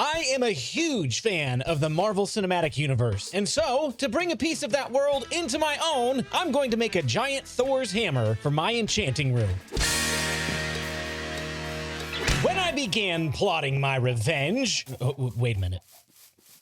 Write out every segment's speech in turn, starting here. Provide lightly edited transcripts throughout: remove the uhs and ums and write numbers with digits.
I am a huge fan of the Marvel Cinematic Universe, and so, to bring a piece of that world into my own, I'm going to make a giant Thor's hammer for my enchanting room. When I began plotting my revenge... Oh, wait a minute.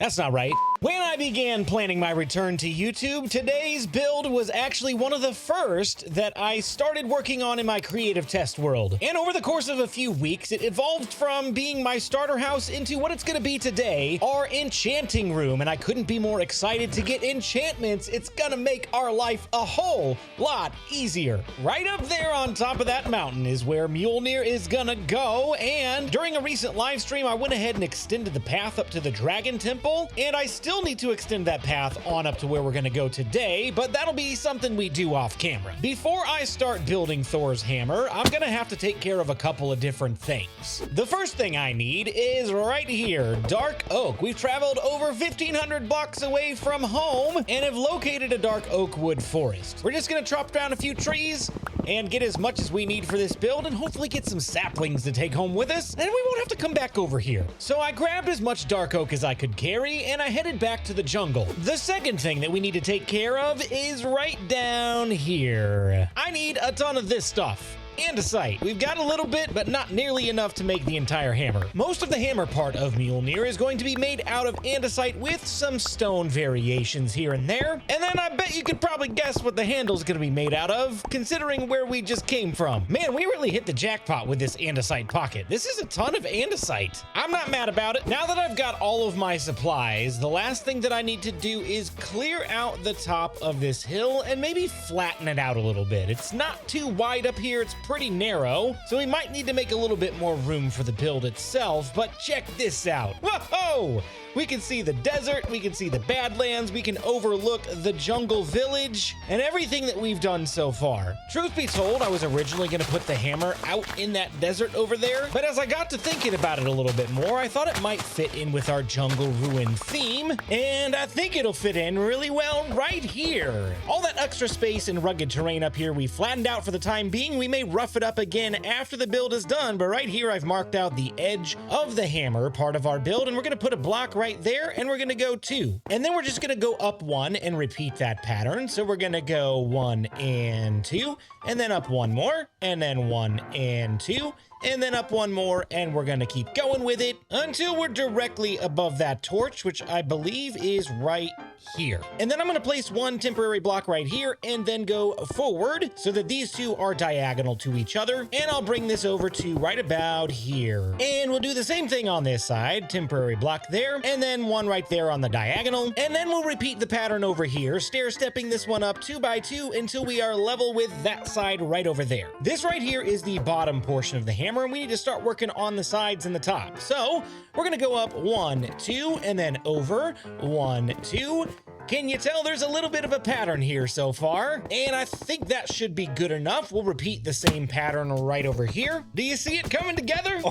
That's not right. When I began planning my return to YouTube, today's build was actually one of the first that I started working on in my creative test world. And over the course of a few weeks, it evolved from being my starter house into what it's gonna be today, our enchanting room. And I couldn't be more excited to get enchantments. It's gonna make our life a whole lot easier. Right up there on top of that mountain is where Mjolnir is gonna go. And during a recent live stream, I went ahead and extended the path up to the Dragon Temple. And I still need to extend that path on up to where we're gonna go today, but that'll be something we do off camera. Before I start building Thor's hammer, I'm gonna have to take care of a couple of different things. The first thing I need is right here, dark oak. We've traveled over 1,500 blocks away from home and have located a dark oak wood forest. We're just gonna chop down a few trees and get as much as we need for this build and hopefully get some saplings to take home with us, and we won't have to come back over here. So I grabbed as much dark oak as I could carry and I headed back to the jungle. The second thing that we need to take care of is right down here. I need a ton of this stuff. Andesite. We've got a little bit, but not nearly enough to make the entire hammer. Most of the hammer part of Mjolnir is going to be made out of andesite with some stone variations here and there. And then I bet you could probably guess what the handle's gonna be made out of, considering where we just came from. Man, we really hit the jackpot with this andesite pocket. This is a ton of andesite. I'm not mad about it. Now that I've got all of my supplies, the last thing that I need to do is clear out the top of this hill and maybe flatten it out a little bit. It's not too wide up here. It's pretty narrow, so we might need to make a little bit more room for the build itself, but check this out. Whoa! We can see the desert, we can see the Badlands, we can overlook the jungle village, and everything that we've done so far. Truth be told, I was originally going to put the hammer out in that desert over there, but as I got to thinking about it a little bit more, I thought it might fit in with our jungle ruin theme, and I think it'll fit in really well right here. All that extra space and rugged terrain up here we flattened out for the time being. We may rough it up again after the build is done, but right here I've marked out the edge of the hammer part of our build, and we're going to put a block right there, and we're gonna go 2. And then we're just gonna go up 1 and repeat that pattern. So we're gonna go 1 and 2, and then up 1 more, and then 1 and 2, and then up 1 more, and we're gonna keep going with it until we're directly above that torch, which I believe is right here. And then I'm gonna place 1 temporary block right here and then go forward so that these two are diagonal to each other. And I'll bring this over to right about here. And we'll do the same thing on this side, temporary block there, and then 1 right there on the diagonal. And then we'll repeat the pattern over here, stair-stepping this one up 2 by 2 until we are level with that side right over there. This right here is the bottom portion of the hammer, and we need to start working on the sides and the top. So we're gonna go up 1, 2, and then over 1, 2. Can you tell there's a little bit of a pattern here so far? And I think that should be good enough. We'll repeat the same pattern right over here. Do you see it coming together?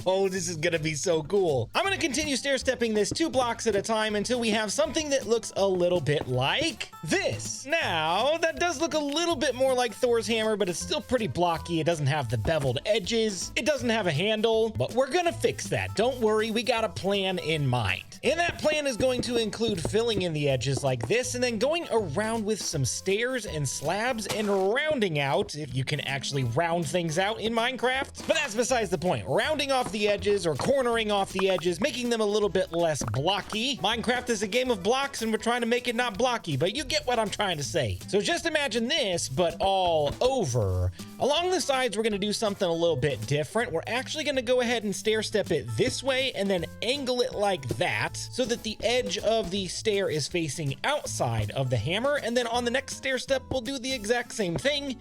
Oh, this is gonna be so cool. I'm gonna continue stair-stepping this 2 blocks at a time until we have something that looks a little bit like this. Now, that does look a little bit more like Thor's hammer, but it's still pretty blocky. It doesn't have the beveled edges. It doesn't have a handle, but we're gonna fix that. Don't worry, we got a plan in mind. And that plan is going to include filling in the edges like this and then going around with some stairs and slabs and rounding out, if you can actually round things out in Minecraft. But that's besides the point. Rounding off the edges or cornering off the edges, making them a little bit less blocky. Minecraft is a game of blocks and we're trying to make it not blocky, but you get what I'm trying to say. So just imagine this, but all over. Along the sides, we're gonna do something a little bit different. We're actually gonna go ahead and stair step it this way and then angle it like that, so that the edge of the stair is facing outside of the hammer. And then on the next stair step, we'll do the exact same thing,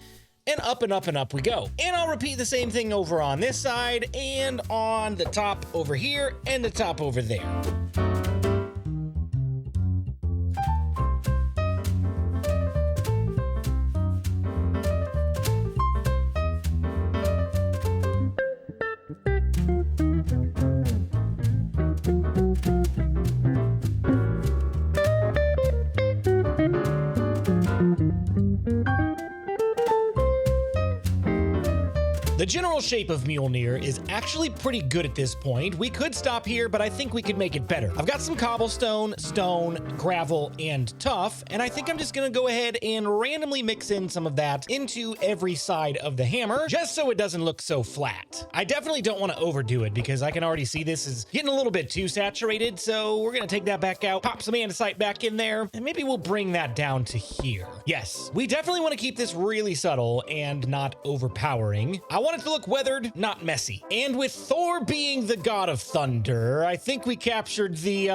and up and up and up we go. And I'll repeat the same thing over on this side and on the top over here and the top over there. The general shape of Mjolnir is actually pretty good at this point. We could stop here, but I think we could make it better. I've got some cobblestone, stone, gravel, and tuff, and I think I'm just gonna go ahead and randomly mix in some of that into every side of the hammer, just so it doesn't look so flat. I definitely don't want to overdo it because I can already see this is getting a little bit too saturated, so we're gonna take that back out, pop some andesite back in there, and maybe we'll bring that down to here. Yes, we definitely want to keep this really subtle and not overpowering. I want it to look weathered, not messy. And with Thor being the god of thunder, I think we captured the,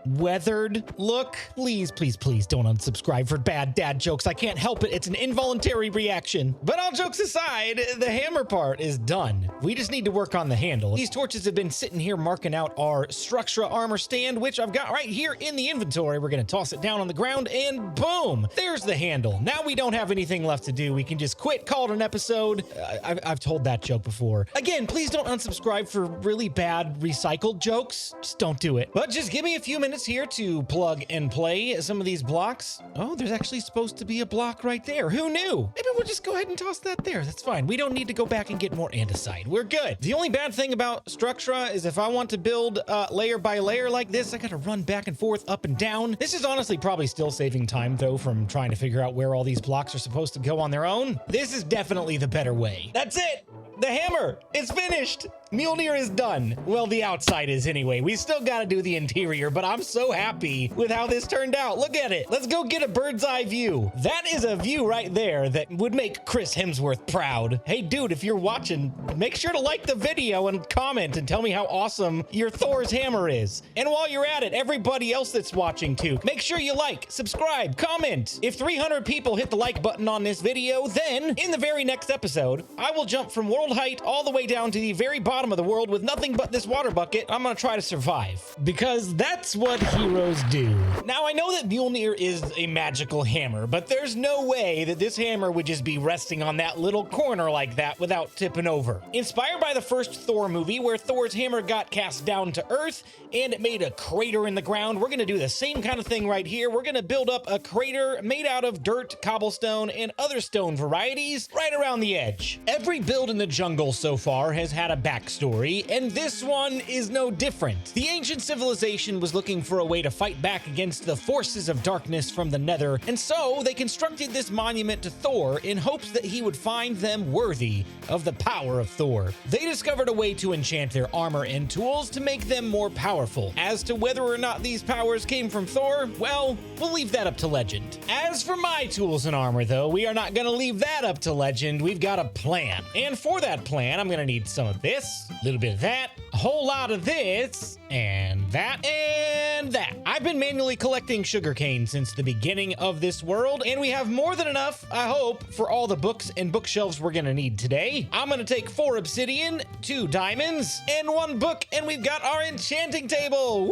weathered look. Please, please, please don't unsubscribe for bad dad jokes. I can't help it. It's an involuntary reaction. But all jokes aside, the hammer part is done. We just need to work on the handle. These torches have been sitting here marking out our Structura armor stand, which I've got right here in the inventory. We're going to toss it down on the ground and boom, there's the handle. Now we don't have anything left to do. We can just quit, call it an episode. I've told that joke before. Again, please don't unsubscribe for really bad recycled jokes. Just don't do it. But just give me a few minutes here to plug and play some of these blocks. Oh, there's actually supposed to be a block right there. Who knew? Maybe we'll just go ahead and toss that there. That's fine. We don't need to go back and get more andesite. We're good. The only bad thing about Structura is if I want to build layer by layer like this, I gotta run back and forth, up and down. This is honestly probably still saving time though from trying to figure out where all these blocks are supposed to go on their own. This is definitely the better way. That's it. The hammer is finished. Mjolnir is done. Well, the outside is anyway. We still got to do the interior, but I'm so happy with how this turned out. Look at it. Let's go get a bird's eye view. That is a view right there that would make Chris Hemsworth proud. Hey, dude, if you're watching, make sure to like the video and comment and tell me how awesome your Thor's hammer is. And while you're at it, everybody else that's watching too, make sure you like, subscribe, comment. If 300 people hit the like button on this video, then in the very next episode, I will jump from world height all the way down to the very bottom of the world with nothing but this water bucket. I'm gonna try to survive because that's what heroes do. Now I know that Mjolnir is a magical hammer, but there's no way that this hammer would just be resting on that little corner like that without tipping over. Inspired by the first Thor movie where Thor's hammer got cast down to earth and it made a crater in the ground, we're gonna do the same kind of thing right here. We're gonna build up a crater made out of dirt, cobblestone, and other stone varieties right around the edge. Every build in the jungle so far has had a backstory, and this one is no different. The ancient civilization was looking for a way to fight back against the forces of darkness from the nether, and so they constructed this monument to Thor in hopes that he would find them worthy of the power of Thor. They discovered a way to enchant their armor and tools to make them more powerful. As to whether or not these powers came from Thor, well, we'll leave that up to legend. As for my tools and armor, though, we are not going to leave that up to legend. We've got a plan. And for that plan, I'm going to need some of this, a little bit of that, a whole lot of this, and that, and that. I've been manually collecting sugarcane since the beginning of this world, and we have more than enough, I hope, for all the books and bookshelves we're gonna need today. I'm gonna take 4 obsidian, 2 diamonds, and 1 book, and we've got our enchanting table.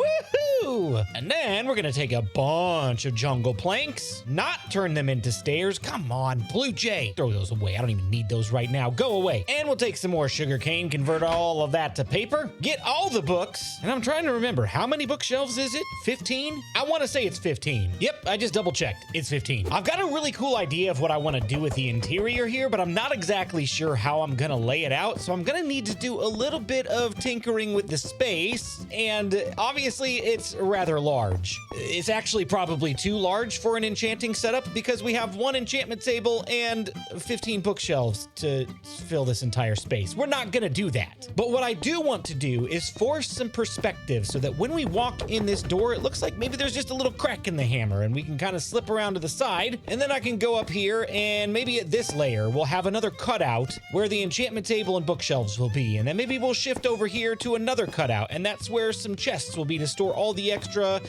Woohoo! And then we're gonna take a bunch of jungle planks, not turn them into stairs. Come on, Blue Jay. Throw those away. I don't even need those right now. Go away. And we'll take some more sugarcane, convert all of that to paper, get all the books, and I'm trying to remember, how many bookshelves is it? 15? I want to say it's 15. Yep, I just double checked. It's 15. I've got a really cool idea of what I want to do with the interior here, but I'm not exactly sure how I'm going to lay it out, so I'm going to need to do a little bit of tinkering with the space, and obviously it's rather large. It's actually probably too large for an enchanting setup because we have 1 enchantment table and 15 bookshelves to fill this entire space. We're not going to do that. But what I do want to do is force some perspective so that when we walk in this door, it looks like maybe there's just a little crack in the hammer and we can kind of slip around to the side. And then I can go up here and maybe at this layer, we'll have another cutout where the enchantment table and bookshelves will be. And then maybe we'll shift over here to another cutout. And that's where some chests will be to store all the extra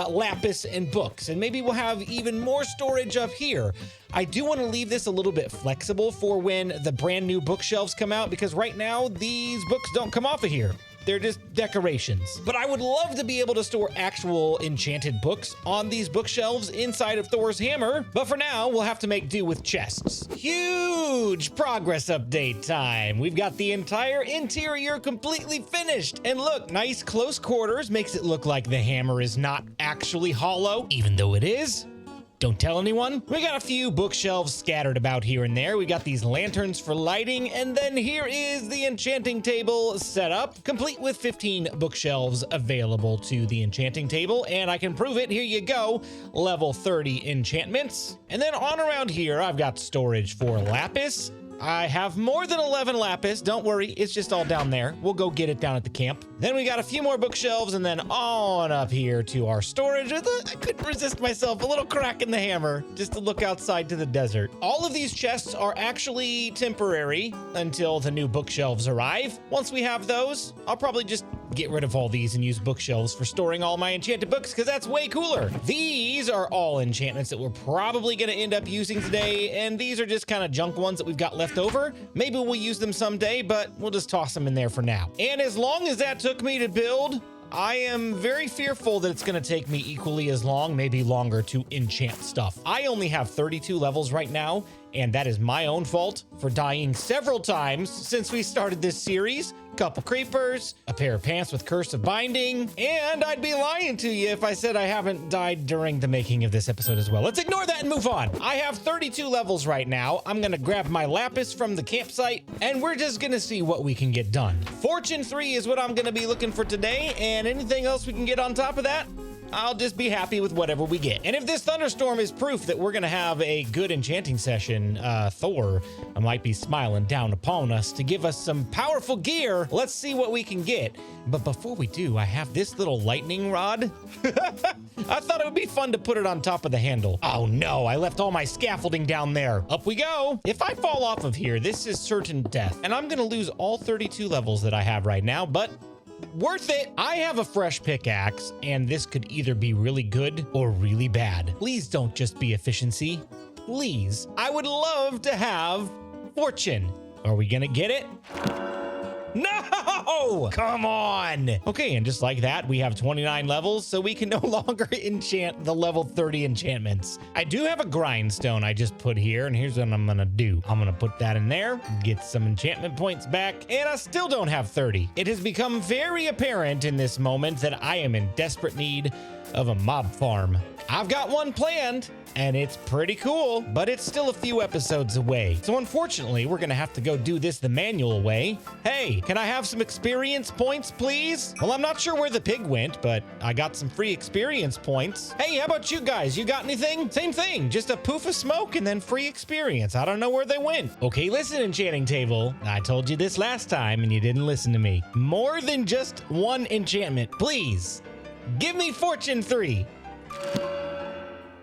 lapis and books. And maybe we'll have even more storage up here. I do want to leave this a little bit flexible for when the brand new bookshelves come out, because right now these books don't come off of here. They're just decorations. But I would love to be able to store actual enchanted books on these bookshelves inside of Thor's hammer. But for now, we'll have to make do with chests. Huge progress update time. We've got the entire interior completely finished. And look, nice close quarters makes it look like the hammer is not actually hollow, even though it is. Don't tell anyone. We got a few bookshelves scattered about here and there. We got these lanterns for lighting, and then here is the enchanting table set up, complete with 15 bookshelves available to the enchanting table, and I can prove it. Here you go, level 30 enchantments. And then on around here, I've got storage for lapis. I have more than 11 lapis. Don't worry, it's just all down there. We'll go get it down at the camp. Then we got a few more bookshelves, and then on up here to our storage. I couldn't resist myself, a little crack in the hammer just to look outside to the desert. All of these chests are actually temporary until the new bookshelves arrive. Once we have those, I'll probably just get rid of all these and use bookshelves for storing all my enchanted books, because that's way cooler. These are all enchantments that we're probably going to end up using today, and these are just kind of junk ones that we've got left over. Maybe we'll use them someday, but we'll just toss them in there for now. And as long as that took me to build, I am very fearful that it's going to take me equally as long, maybe longer, to enchant stuff. I only have 32 levels right now, and that is my own fault for dying several times since we started this series. Couple creepers, a pair of pants with curse of binding, and I'd be lying to you if I said I haven't died during the making of this episode as well. Let's ignore that and move on. I have 32 levels right now. I'm gonna grab my lapis from the campsite, and we're just gonna see what we can get done. Fortune 3 is what I'm gonna be looking for today, and anything else we can get on top of that, I'll just be happy with whatever we get. And if this thunderstorm is proof that we're gonna have a good enchanting session, Thor might be smiling down upon us to give us some powerful gear. Let's see what we can get. But before we do, I have this little lightning rod. I thought it would be fun to put it on top of the handle. Oh no, I left all my scaffolding down there. Up we go. If I fall off of here, this is certain death. And I'm gonna lose all 32 levels that I have right now, but worth it. I have a fresh pickaxe, and this could either be really good or really bad. Please don't just be efficiency. Please. I would love to have fortune. Are we gonna get it? No! Come on! Okay, and just like that, we have 29 levels, so we can no longer enchant the level 30 enchantments. I do have a grindstone I just put here, and here's what I'm gonna do. I'm gonna put that in there, get some enchantment points back, and I still don't have 30. It has become very apparent in this moment that I am in desperate need of a mob farm. I've got one planned, and it's pretty cool, but it's still a few episodes away. So unfortunately, we're gonna have to go do this the manual way. Hey, can I have some experience points, please? Well, I'm not sure where the pig went, but I got some free experience points. Hey, how about you guys? You got anything? Same thing, just a poof of smoke and then free experience. I don't know where they went. Okay, listen, enchanting table. I told you this last time and you didn't listen to me. More than just one enchantment, please. Give me Fortune 3.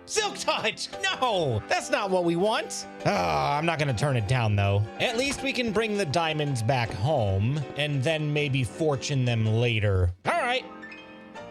Silk touch! No, that's not what we want. I'm not gonna turn it down though. At least we can bring the diamonds back home and then maybe fortune them later. All right,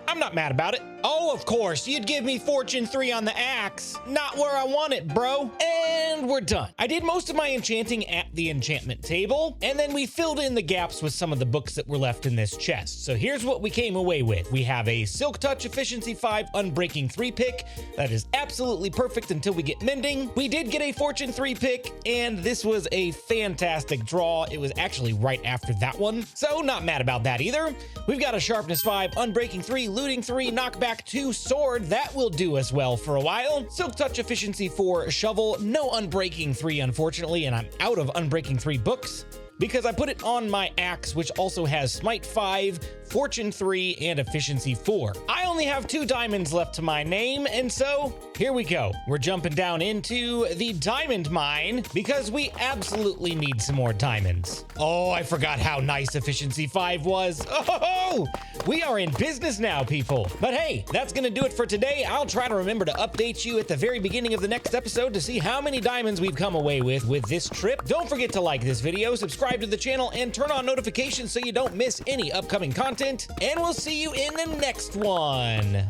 I'm not mad about it. Oh, of course, you'd give me Fortune 3 on the axe. Not where I want it, bro. And we're done. I did most of my enchanting at the enchantment table, and then we filled in the gaps with some of the books that were left in this chest. So here's what we came away with. We have a Silk Touch Efficiency 5 Unbreaking 3 pick. That is absolutely perfect until we get mending. We did get a Fortune 3 pick, and this was a fantastic draw. It was actually right after that one, so not mad about that either. We've got a Sharpness 5, Unbreaking 3, Looting 3, Knockback 2, Sword. That will do us well for a while. Silk Touch Efficiency 4, Shovel. No Unbreaking 3, unfortunately, and I'm out of Unbreaking 3 books because I put it on my axe, which also has Smite 5, Fortune 3, and Efficiency 4. I only have 2 diamonds left to my name, and so here we go. We're jumping down into the diamond mine because we absolutely need some more diamonds. Oh, I forgot how nice Efficiency 5 was. Oh, we are in business now, people. But hey, that's gonna do it for today. I'll try to remember to update you at the very beginning of the next episode to see how many diamonds we've come away with this trip. Don't forget to like this video, subscribe to the channel, and turn on notifications so you don't miss any upcoming content. And we'll see you in the next one.